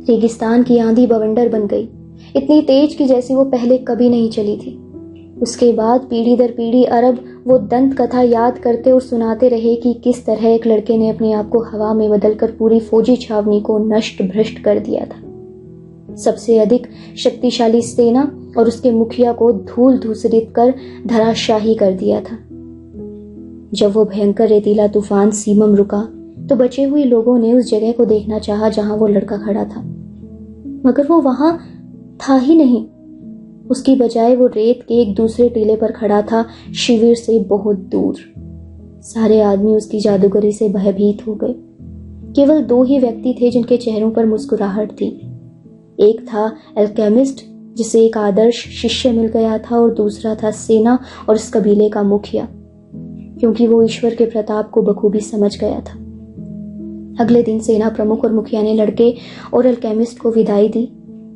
रेगिस्तान की आंधी बवंडर बन गई, इतनी तेज कि जैसी वो पहले कभी नहीं चली थी। उसके बाद पीढ़ी दर पीढ़ी अरब वो दंत कथा याद करते और सुनाते रहे कि किस तरह एक लड़के ने अपने आप को हवा में बदलकर पूरी फौजी छावनी को नष्ट भ्रष्ट कर दिया था। सबसे अधिक शक्तिशाली सेना और उसके मुखिया को धूल धूसरित कर धराशाही कर दिया था। जब वो भयंकर रेतीला तूफान सीमम रुका तो बचे हुए लोगों ने उस जगह को देखना चाहा जहां वो लड़का खड़ा था, मगर वो वहां था ही नहीं। उसकी बजाय वो रेत के एक दूसरे टीले पर खड़ा था, शिविर से बहुत दूर। सारे आदमी उसकी जादूगरी से भयभीत हो गए। केवल 2 ही व्यक्ति थे जिनके चेहरों पर मुस्कुराहट थी। एक था अल्केमिस्ट, जिसे एक आदर्श शिष्य मिल गया था, और दूसरा था सेना और इस कबीले का मुखिया, क्योंकि वो ईश्वर के प्रताप को बखूबी समझ गया था। अगले दिन सेना प्रमुख और मुखिया ने लड़के और अल्केमिस्ट को विदाई दी।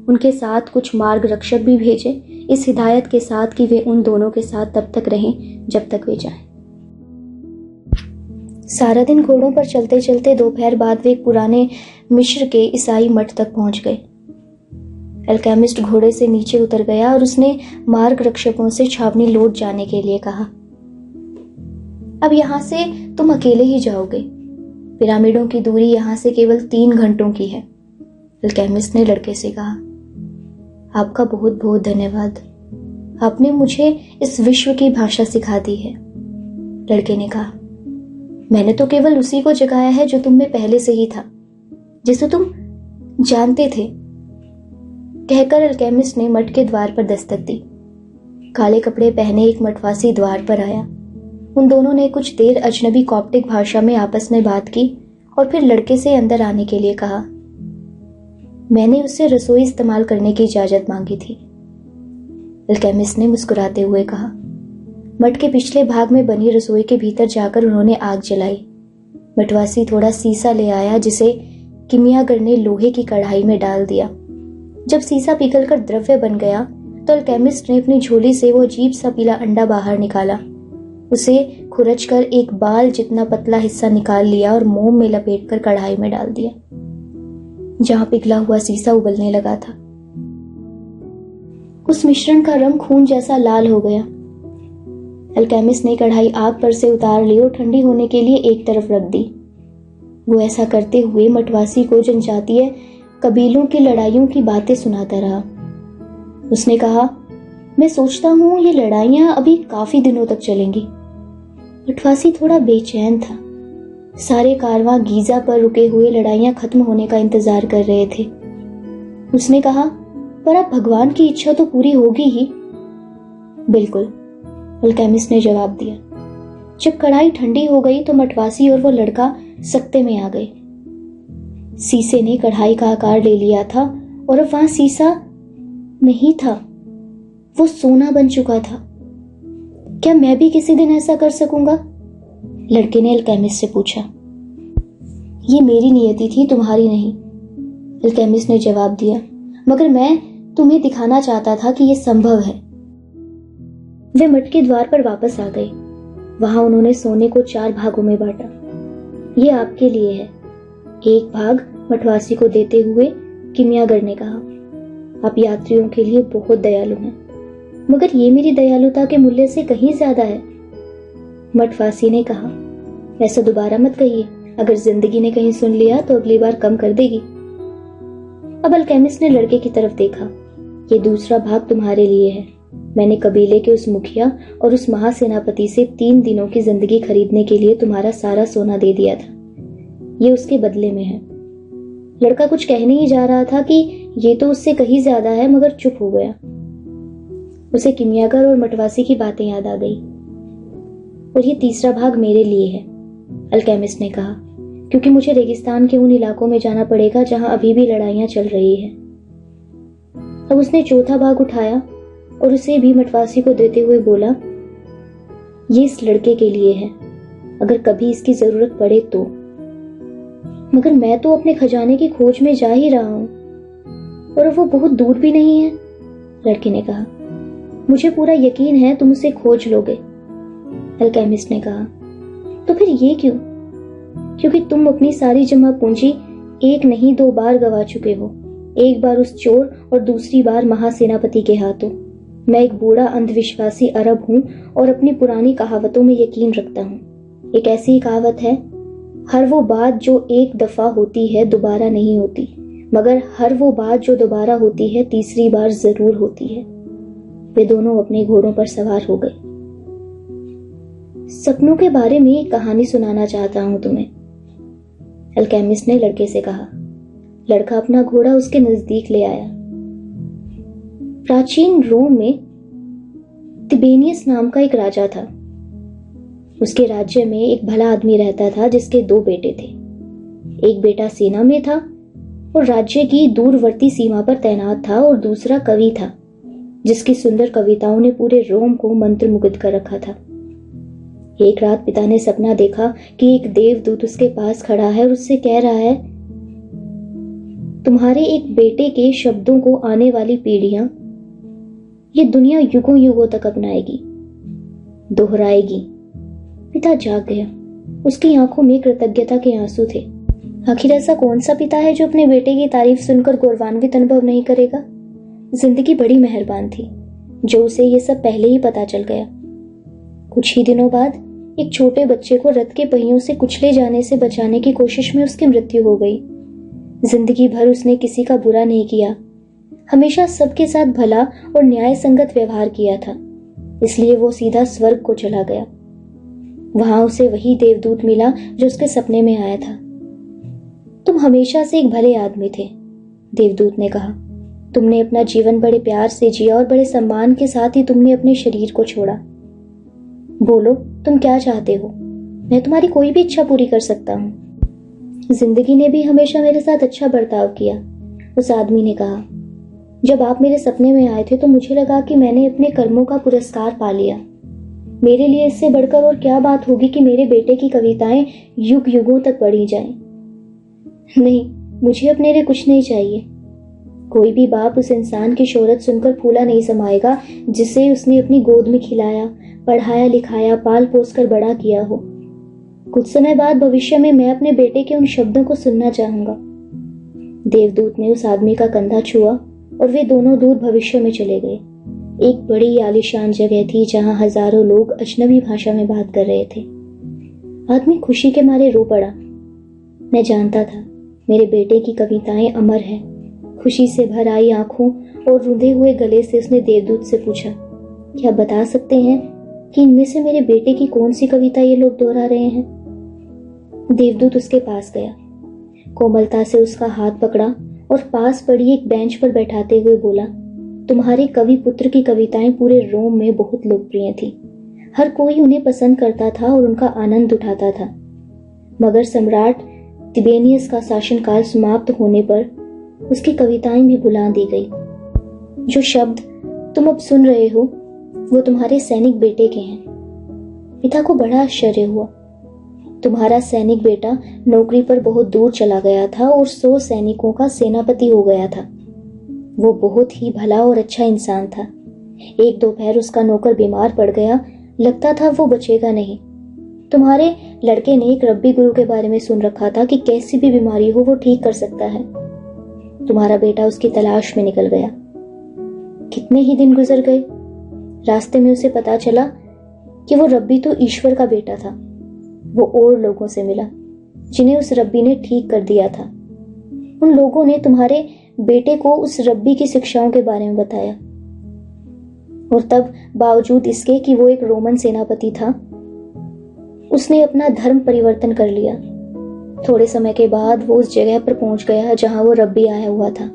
उनके साथ कुछ मार्ग रक्षक भी भेजे, इस हिदायत के साथ कि वे उन दोनों के साथ तब तक रहें जब तक वे जाएं। सारा दिन घोड़ों पर चलते चलते दोपहर बाद वे एक पुराने मिस्र के ईसाई मठ तक पहुंच गए। अल्केमिस्ट घोड़े से नीचे उतर गया और उसने मार्ग रक्षकों से छावनी लौट जाने के लिए कहा। अब यहां से तुम अकेले ही जाओगे। पिरामिडों की दूरी यहां से केवल 3 घंटों की है। अल्केमिस्ट ने लड़के से कहा, आपका बहुत बहुत धन्यवाद। आपने मुझे इस विश्व की भाषा सिखा दी है। लड़के ने कहा, मैंने तो केवल उसी को जगाया है जो तुम में पहले से ही था, जिसे तुम जानते थे। कहकर अल्केमिस्ट ने मठ के द्वार पर दस्तक दी। काले कपड़े पहने एक मठवासी द्वार पर आया। उन दोनों ने कुछ देर अजनबी कॉप्टिक भाषा में आपस में बात की और फिर लड़के से अंदर आने के लिए कहा। मैंने उससे रसोई इस्तेमाल करने की इजाजत मांगी थी। अल्केमिस्ट ने मुस्कुराते हुए कहा। मठ के पिछले भाग में बनी रसोई के भीतर जाकर उन्होंने आग जलाई। मठवासी थोड़ा सीसा ले आया, जिसे किमियागर ने लोहे की कढ़ाई में डाल दिया। जब सीसा पिघलकर द्रव्य बन गया तो अल्केमिस्ट ने अपनी झोली से वो अजीब सा पीला अंडा बाहर निकाला। उसे खुरचकर एक बाल जितना पतला हिस्सा निकाल लिया और मोम में लपेटकर कढ़ाई में डाल दिया, जहां पिघला हुआ सीसा उबलने लगा था। उस मिश्रण का रंग खून जैसा लाल हो गया। अल्केमिस्ट ने कढ़ाई आग पर से उतार ली और ठंडी होने के लिए एक तरफ रख दी। वो ऐसा करते हुए मठवासी को जनजातीय कबीलों की लड़ाइयों की बातें सुनाता रहा। उसने कहा, मैं सोचता हूं ये लड़ाइयां अभी काफी दिनों तक चलेंगी। मठवासी थोड़ा बेचैन था। सारे कारवां गीजा पर रुके हुए लड़ाइयां खत्म होने का इंतजार कर रहे थे। उसने कहा, पर अब भगवान की इच्छा तो पूरी होगी ही। बिल्कुल, अल्केमिस्ट ने जवाब दिया। जब कढ़ाई ठंडी हो गई तो मठवासी और वो लड़का सख्ते में आ गए। सीसे ने कढ़ाई का आकार ले लिया था और अब वहां सीसा नहीं था, वो सोना बन चुका था। क्या मैं भी किसी दिन ऐसा कर सकूंगा? लड़के ने अल्केमिस्ट से पूछा। ये मेरी नियति थी, तुम्हारी नहीं, अल्केमिस्ट ने जवाब दिया, मगर मैं तुम्हें दिखाना चाहता था कि यह संभव है। वे मठ के द्वार पर वापस आ गए। वहां उन्होंने सोने को 4 भागों में बांटा। ये आपके लिए है, एक भाग मठवासी को देते हुए किमियागर ने कहा। आप यात्रियों के लिए बहुत दयालु हैं, मगर ये मेरी दयालुता के मूल्य से कहीं ज्यादा है। मठवासी ने कहा, ऐसा दोबारा मत कहिए, अगर जिंदगी ने कहीं सुन लिया तो अगली बार कम कर देगी। अब अल्केमिस्ट ने लड़के की तरफ देखा। ये दूसरा भाग तुम्हारे लिए है। मैंने कबीले के उस मुखिया और उस महासेनापति से 3 दिनों की जिंदगी खरीदने के लिए तुम्हारा सारा सोना दे दिया था। ये उसके बदले में है। लड़का कुछ कहने ही जा रहा था कि ये तो उससे कहीं ज्यादा है, मगर चुप हो गया। उसे किमियागर और मठवासी की बातें याद आ गई। और ये तीसरा भाग मेरे लिए है, अल्केमिस्ट ने कहा, क्योंकि मुझे रेगिस्तान के उन इलाकों में जाना पड़ेगा जहां अभी भी लड़ाइयां चल रही हैं। अब उसने चौथा भाग उठाया और उसे भी मठवासी को देते हुए बोला, ये इस लड़के के लिए है, अगर कभी इसकी जरूरत पड़े तो। मगर मैं तो अपने खजाने की खोज में जा ही रहा हूं, और वो बहुत दूर भी नहीं है, लड़के ने कहा। मुझे पूरा यकीन है तुम उसे खोज लोगे, अल्केमिस्ट ने कहा। तो फिर ये क्यों? क्योंकि तुम अपनी सारी जमा पूंजी 1 नहीं 2 बार गवा चुके हो। एक बार उस चोर और दूसरी बार महासेनापति के हाथों। मैं एक बूढ़ा अंधविश्वासी अरब हूँ और अपनी पुरानी कहावतों में यकीन रखता हूँ। एक ऐसी कहावत है, हर वो बात जो एक दफा होती है दोबारा नहीं होती, मगर हर वो बात जो दोबारा होती है तीसरी बार जरूर होती है। वे दोनों अपने घोड़ों पर सवार हो गए। सपनों के बारे में एक कहानी सुनाना चाहता हूं तुम्हें, अल्केमिस्ट ने लड़के से कहा। लड़का अपना घोड़ा उसके नजदीक ले आया। प्राचीन रोम में तिबेनियस नाम का एक राजा था। उसके राज्य में एक भला आदमी रहता था जिसके 2 बेटे थे। एक बेटा सेना में था और राज्य की दूरवर्ती सीमा पर तैनात था, और दूसरा कवि था जिसकी सुंदर कविताओं ने पूरे रोम को मंत्रमुग्ध कर रखा था। एक रात पिता ने सपना देखा कि एक देवदूत उसके पास खड़ा है और उससे कह रहा है, तुम्हारे एक बेटे के शब्दों को आने वाली पीढ़ियां ये दुनिया युगों युगों तक अपनाएगी, दोहराएगी। पिता जाग गया। उसकी आंखों में कृतज्ञता के आंसू थे। आखिर ऐसा कौन सा पिता है जो अपने बेटे की तारीफ सुनकर गौरवान्वित अनुभव नहीं करेगा। जिंदगी बड़ी मेहरबान थी जो उसे ये सब पहले ही पता चल गया। कुछ ही दिनों बाद एक छोटे बच्चे को रथ के पहियों से कुचले जाने से बचाने की कोशिश में उसकी मृत्यु हो गई। जिंदगी भर उसने किसी का बुरा नहीं किया, हमेशा सबके साथ भला और न्याय संगत व्यवहार किया था। इसलिए वो सीधा स्वर्ग को चला गया। वहां उसे वही देवदूत मिला जो उसके सपने में आया था। तुम हमेशा से एक भले आदमी थे, देवदूत ने कहा। तुमने अपना जीवन बड़े प्यार से जिया और बड़े सम्मान के साथ ही तुमने अपने शरीर को छोड़ा। बोलो, तुम क्या चाहते हो? मैं तुम्हारी कोई भी इच्छा पूरी कर सकता हूँ। जिंदगी ने भी हमेशा मेरे साथ अच्छा बर्ताव किया, उस आदमी ने कहा। जब आप मेरे सपने में आए थे तो मुझे लगा कि मैंने अपने कर्मों का पुरस्कार पा लिया। मेरे लिए इससे बढ़कर और क्या बात होगी कि मेरे बेटे की कविताएं युग युगों तक पढ़ी जाएं। नहीं, मुझे अपने लिए कुछ नहीं चाहिए। कोई भी बाप उस इंसान की शोहरत सुनकर फूला नहीं समाएगा जिसे उसने अपनी गोद में खिलाया, पढ़ाया, लिखाया, पाल पोस कर बड़ा किया हो। कुछ समय बाद भविष्य में मैं अपने बेटे के उन शब्दों को सुनना चाहूंगा। देवदूत ने उस आदमी का कंधा छुआ और वे दोनों दूर भविष्य में चले गए। एक बड़ी आलीशान जगह थी जहां हजारों लोग अजनबी भाषा में बात कर रहे थे। आदमी खुशी के मारे रो पड़ा। मैं जानता था मेरे बेटे की कविताएं अमर हैं। खुशी से भर आई आंखों और रुंधे हुए गले से उसने देवदूत से पूछा, क्या बता सकते हैं कि इनमें से मेरे बेटे की कौन सी कविता ये लोग दोहरा रहे हैं? देवदूत उसके पास गया, कोमलता से उसका हाथ पकड़ा और पास पड़ी एक बेंच पर बैठाते हुए बोला, तुम्हारे कवि पुत्र की कविताएं पूरे रोम में बहुत लोकप्रिय थी। हर कोई उन्हें पसंद करता था और उनका आनंद उठाता था। मगर सम्राट तिबेनियस का शासनकाल समाप्त होने पर उसकी कविताएं भी भुला दी गई। जो शब्द तुम अब सुन रहे हो वो तुम्हारे सैनिक बेटे के हैं। पिता को बड़ा आश्चर्य हुआ। तुम्हारा सैनिक बेटा नौकरी पर बहुत दूर चला गया था और 100 सैनिकों का सेनापति हो गया था। वो बहुत ही भला और अच्छा इंसान था। एक दोपहर उसका नौकर बीमार पड़ गया, लगता था वो बचेगा नहीं। तुम्हारे लड़के ने एक रब्बी गुरु के बारे में सुन रखा था कि कैसी भी बीमारी हो वो ठीक कर सकता है। तुम्हारा बेटा उसकी तलाश में निकल गया। कितने ही दिन गुजर गए। रास्ते में उसे पता चला कि वो रब्बी तो ईश्वर का बेटा था। वो और लोगों से मिला जिन्हें उस रब्बी ने ठीक कर दिया था। उन लोगों ने तुम्हारे बेटे को उस रब्बी की शिक्षाओं के बारे में बताया। और तब बावजूद इसके कि वो एक रोमन सेनापति था, उसने अपना धर्म परिवर्तन कर लिया। थोड़े समय के बाद वो उस जगह पर पहुंच गया जहां वो रब्बी आया हुआ था।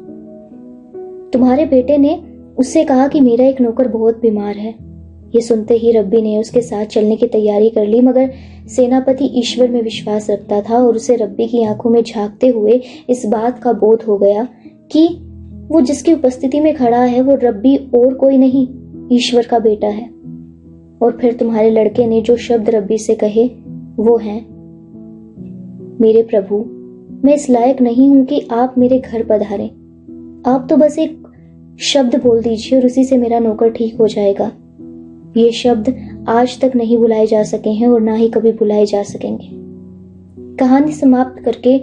तुम्हारे बेटे ने उससे कहा कि मेरा एक नौकर बहुत बीमार है। ये सुनते ही रब्बी ने उसके साथ चलने की तैयारी कर ली, मगर सेनापति ईश्वर में विश्वास रखता था और उसे रब्बी की आंखों में झांकते हुए इस बात का बोध हो गया कि वो जिसकी उपस्थिति में खड़ा है वो रब्बी और कोई नहीं, ईश्वर का बेटा है। और फिर तुम्हारे लड़के ने जो शब्द रब्बी से कहे वो हैं, मेरे प्रभु, मैं इस लायक नहीं हूं कि आप मेरे घर पधारें। आप तो बस एक शब्द बोल दीजिए और उसी से मेरा नौकर ठीक हो जाएगा। ये शब्द आज तक नहीं बुलाए जा सके हैं और ना ही कभी बुलाए जा सकेंगे। कहानी समाप्त करके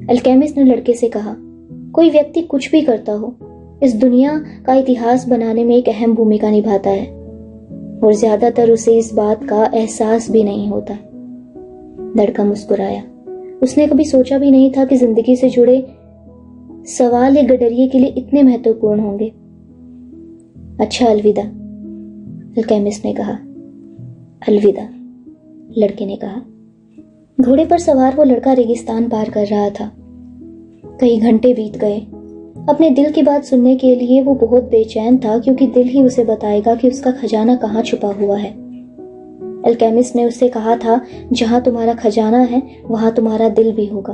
अल्केमिस्ट ने लड़के से कहा, कोई व्यक्ति कुछ भी करता हो, इस दुनिया का इतिहास बनाने में एक अहम भूमिका निभाता है और ज्यादातर उसे इस बात का एहसास भी नहीं होता। लड़का मुस्कुराया। उसने कभी सोचा भी नहीं था कि जिंदगी से जुड़े सवाल एक गडरिये के लिए इतने महत्वपूर्ण होंगे। अच्छा, अलविदा, अल्केमिस्ट ने कहा। अलविदा, लड़के ने कहा। घोड़े पर सवार वो लड़का रेगिस्तान पार कर रहा था। कई घंटे बीत गए। अपने दिल की बात सुनने के लिए वो बहुत बेचैन था, क्योंकि दिल ही उसे बताएगा कि उसका खजाना कहाँ छुपा हुआ है। अल्केमिस्ट ने उससे कहा था, जहां तुम्हारा खजाना है वहां तुम्हारा दिल भी होगा।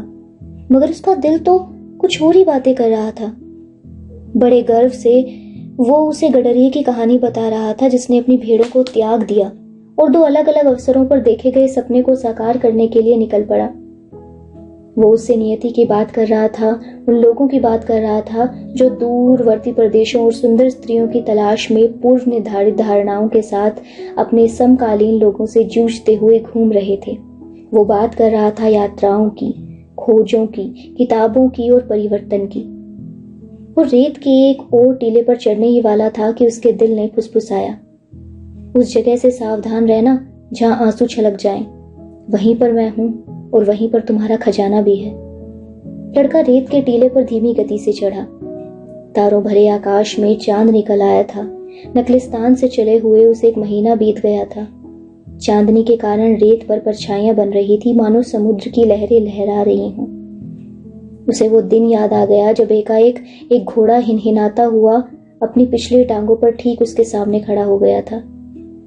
मगर उसका दिल तो कुछ और ही बातें कर रहा था। बड़े गर्व से वो उसे गडरिये की कहानी बता रहा था, जिसने अपनी भेड़ों को त्याग दिया और 2 अलग अलग अवसरों पर देखे गए सपने को साकार करने के लिए निकल पड़ा। वो उससे नियति की बात कर रहा था, उन लोगों की बात कर रहा था जो दूरवर्ती प्रदेशों और सुंदर स्त्रियों की तलाश में पूर्व निर्धारित धारणाओं के साथ अपने समकालीन लोगों से जूझते हुए घूम रहे थे। वो बात कर रहा था यात्राओं की, खोजों की, किताबों की और परिवर्तन की। वो रेत के एक और टीले पर चढ़ने ही वाला था कि उसके दिल ने फुसफुसाया, उस जगह से सावधान रहना जहां आंसू छलक जाएं। वहीं पर मैं हूं और वहीं पर तुम्हारा खजाना भी है। लड़का रेत के टीले पर धीमी गति से चढ़ा। तारों भरे आकाश में चांद निकल आया था। नकलिस्तान से चले हुए उसे 1 महीना बीत गया था। चांदनी के कारण रेत पर परछाइयां बन रही थी, मानो समुद्र की लहरें लहरा रही हों। उसे वो दिन याद आ गया जब एकाएक एक घोड़ा हिनहिनाता हुआ अपनी पिछली टांगों पर ठीक उसके सामने खड़ा हो गया था।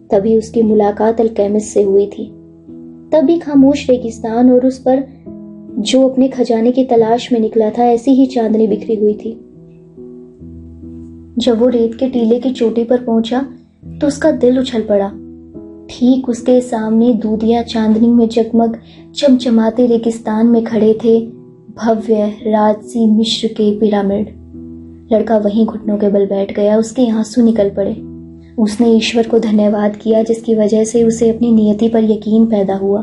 तभी उसकी मुलाकात अल्केमिस्ट से हुई थी। तभी खामोश रेगिस्तान और उस पर जो अपने खजाने की तलाश में निकला था, ऐसी ही चांदनी बिखरी हुई थी। जब वो रेत के टीले की चोटी पर पहुंचा तो उसका दिल उछल पड़ा। ठीक उसके सामने दूधिया चांदनी में जगमग चमचमाते रेगिस्तान में खड़े थे भव्य राजसी मिस्र के पिरामिड। लड़का वहीं घुटनों के बल बैठ गया। उसके आंसू निकल पड़े। उसने ईश्वर को धन्यवाद किया जिसकी वजह से उसे अपनी नियति पर यकीन पैदा हुआ।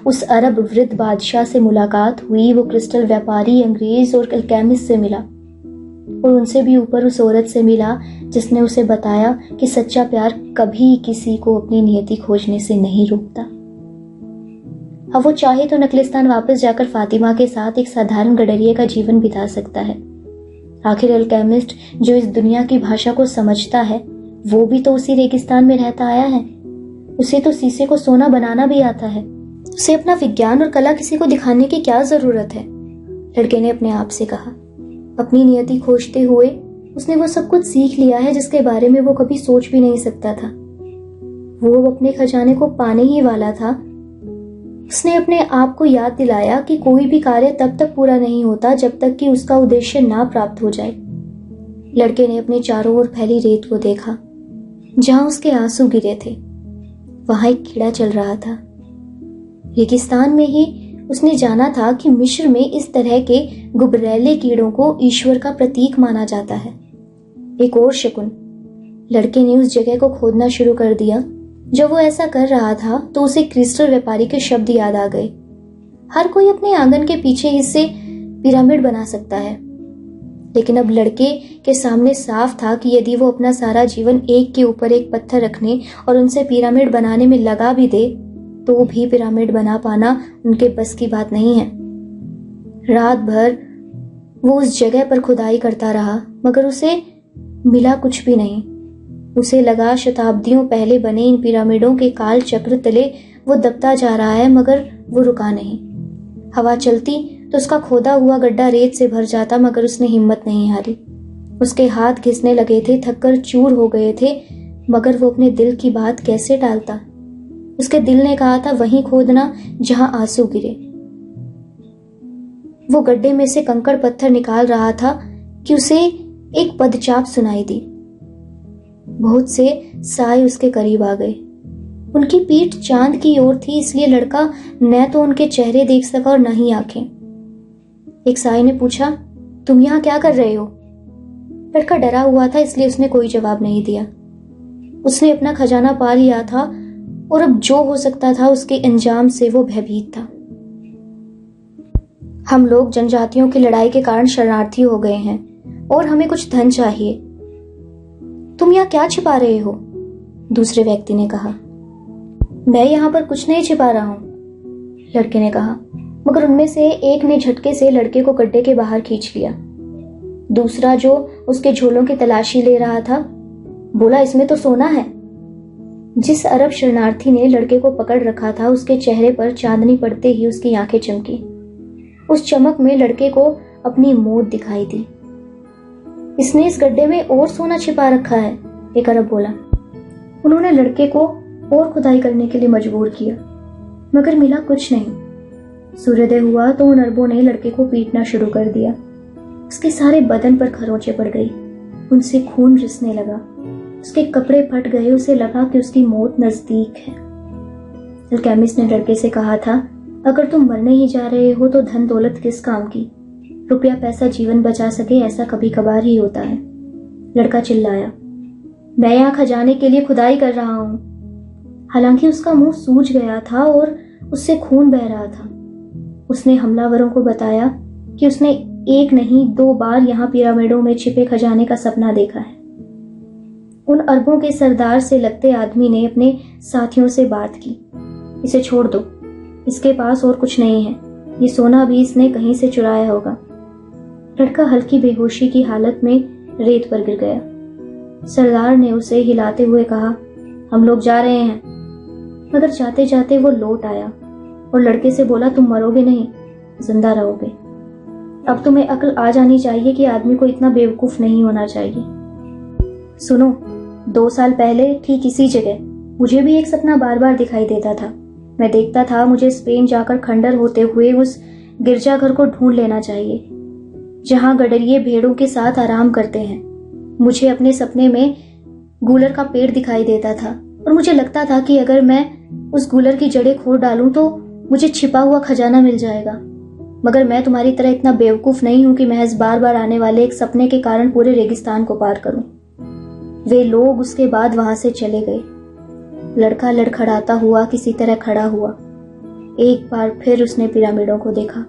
उस अरब वृद्ध बादशाह से मुलाकात हुई। वो क्रिस्टल व्यापारी, अंग्रेज और अल्केमिस्ट से मिला और उनसे भी ऊपर उस औरत से मिला जिसने उसे बताया कि सच्चा प्यार कभी किसी को अपनी नियति खोजने से नहीं रोकता। अब वो चाहे तो नकलिस्तान वापस जाकर फातिमा के साथ एक साधारण गडरिये का जीवन बिता सकता है। आखिर अल्केमिस्ट जो इस दुनिया की भाषा को समझता है, वो भी तो उसी रेगिस्तान में रहता आया है। उसे तो शीशे को सोना बनाना भी आता है। उसे अपना विज्ञान और कला किसी को दिखाने की क्या जरूरत है? लड़के ने अपने आप से कहा। अपनी नियति खोजते हुए उसने वो सब कुछ सीख लिया है जिसके बारे में वो कभी सोच भी नहीं सकता था। वो अपने खजाने को पाने ही वाला था। उसने अपने आप को याद दिलाया कि कोई भी कार्य तब तक पूरा नहीं होता जब तक कि उसका उद्देश्य ना प्राप्त हो जाए। लड़के ने अपने चारों ओर फैली रेत को देखा। जहां उसके आंसू गिरे थे वहां एक कीड़ा चल रहा था। रेगिस्तान में ही उसने जाना था कि मिस्र में इस तरह के गुबरैले कीड़ों को ईश्वर का प्रतीक माना जाता है। एक और शकुन। लड़के ने उस जगह को खोदना शुरू कर दिया। जब वो ऐसा कर रहा था तो उसे क्रिस्टल व्यापारी के शब्द याद आ गए। हर कोई अपने आंगन के पीछे हिस्से पिरामिड बना सकता है, लेकिन अब लड़के के सामने साफ था कि यदि वो अपना सारा जीवन एक के ऊपर एक पत्थर रखने और उनसे पिरामिड बनाने में लगा भी दे तो भी पिरामिड बना पाना उनके बस की बात नहीं है। रात भर वो उस जगह पर खुदाई करता रहा, मगर उसे मिला कुछ भी नहीं। उसे लगा शताब्दियों पहले बने इन पिरामिडों के काल चक्र तले वो दबता जा रहा है, मगर वो रुका नहीं। हवा चलती तो उसका खोदा हुआ गड्ढा रेत से भर जाता, मगर उसने हिम्मत नहीं हारी। उसके हाथ घिसने लगे थे, थककर चूर हो गए थे, मगर वो अपने दिल की बात कैसे टालता। उसके दिल ने कहा था वहीं खोदना जहां आंसू गिरे। वो गड्ढे में से कंकड़ पत्थर निकाल रहा था कि उसे एक पदचाप सुनाई दी। बहुत से साए उसके करीब आ गए। उनकी पीठ चांद की ओर थी, इसलिए लड़का न तो उनके चेहरे देख सका और न ही आंखें। एक साए ने पूछा, तुम यहाँ क्या कर रहे हो? लड़का डरा हुआ था, इसलिए उसने कोई जवाब नहीं दिया। उसने अपना खजाना पा लिया था और अब जो हो सकता था उसके अंजाम से वो भयभीत था। हम लोग जनजातियों की लड़ाई के कारण शरणार्थी हो गए हैं और हमें कुछ धन चाहिए। तुम यहाँ क्या छिपा रहे हो? दूसरे व्यक्ति ने कहा। मैं यहाँ पर कुछ नहीं छिपा रहा हूँ, लड़के ने कहा, मगर उनमें से एक ने झटके से लड़के को गड्ढे के बाहर खींच लिया। दूसरा, जो उसके झोलों की तलाशी ले रहा था, बोला, इसमें तो सोना है। जिस अरब शरणार्थी ने लड़के को पकड़ रखा था, उसके चेहरे पर चांदनी पड़ते ही उसकी आंखें चमकी। उस चमक में लड़के को अपनी मौत दिखाई दी। इसने इस गड्ढे में और सोना छिपा रखा है, एक अरब बोला। उन्होंने लड़के को और खुदाई करने के लिए मजबूर किया, मगर मिला कुछ नहीं। सूर्योदय हुआ तो उन अरबों ने लड़के को पीटना शुरू कर दिया। उसके सारे बदन पर खरोंचें पड़ गई, उनसे खून रिसने लगा, उसके कपड़े फट गए। उसे लगा कि उसकी मौत नजदीक है। अल्केमिस्ट ने लड़के से कहा था, अगर तुम मरने ही जा रहे हो तो धन दौलत किस काम की? रुपया पैसा जीवन बचा सके ऐसा कभी कभार ही होता है। लड़का चिल्लाया, मैं यहाँ खजाने के लिए खुदाई कर रहा हूँ। हालांकि उसका मुंह सूज गया था और उससे खून बह रहा था। उसने हमलावरों को बताया कि उसने एक नहीं 2 बार यहाँ पिरामिडों में छिपे खजाने का सपना देखा है। उन अरबों के सरदार से लगते आदमी ने अपने साथियों से बात की, इसे छोड़ दो, इसके पास और कुछ नहीं है, ये सोना भी इसने कहीं से चुराया होगा। लड़का हल्की बेहोशी की हालत में रेत पर गिर गया। सरदार ने उसे हिलाते हुए कहा, हम लोग जा रहे हैं। मगर जाते जाते वो लौट आया और लड़के से बोला, तुम मरोगे नहीं, जिंदा रहोगे। अब तुम्हें अक्ल आ जानी चाहिए कि आदमी को इतना बेवकूफ नहीं होना चाहिए। सुनो, 2 साल पहले ठीक इसी जगह मुझे भी एक सपना बार बार दिखाई देता था। मैं देखता था मुझे स्पेन जाकर खंडर होते हुए उस गिरजाघर को ढूंढ लेना चाहिए जहां गडरिये भेड़ों के साथ आराम करते हैं। मुझे अपने सपने में गूलर का पेड़ दिखाई देता था और मुझे लगता था कि अगर मैं उस गूलर की जड़ें खोद डालूं तो मुझे छिपा हुआ खजाना मिल जाएगा। मगर मैं तुम्हारी तरह इतना बेवकूफ नहीं हूं कि महज बार बार आने वाले एक सपने के कारण पूरे रेगिस्तान को पार करूं। वे लोग उसके बाद वहां से चले गए। लड़का लड़खड़ाता हुआ किसी तरह खड़ा हुआ। एक बार फिर उसने पिरामिडों को देखा।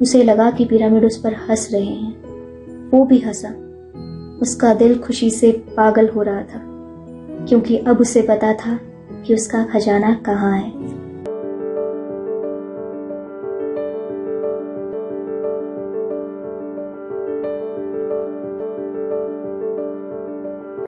उसे लगा कि पिरामिड उस पर हंस रहे हैं। वो भी हंसा। उसका दिल खुशी से पागल हो रहा था, क्योंकि अब उसे पता था कि उसका खजाना कहाँ है।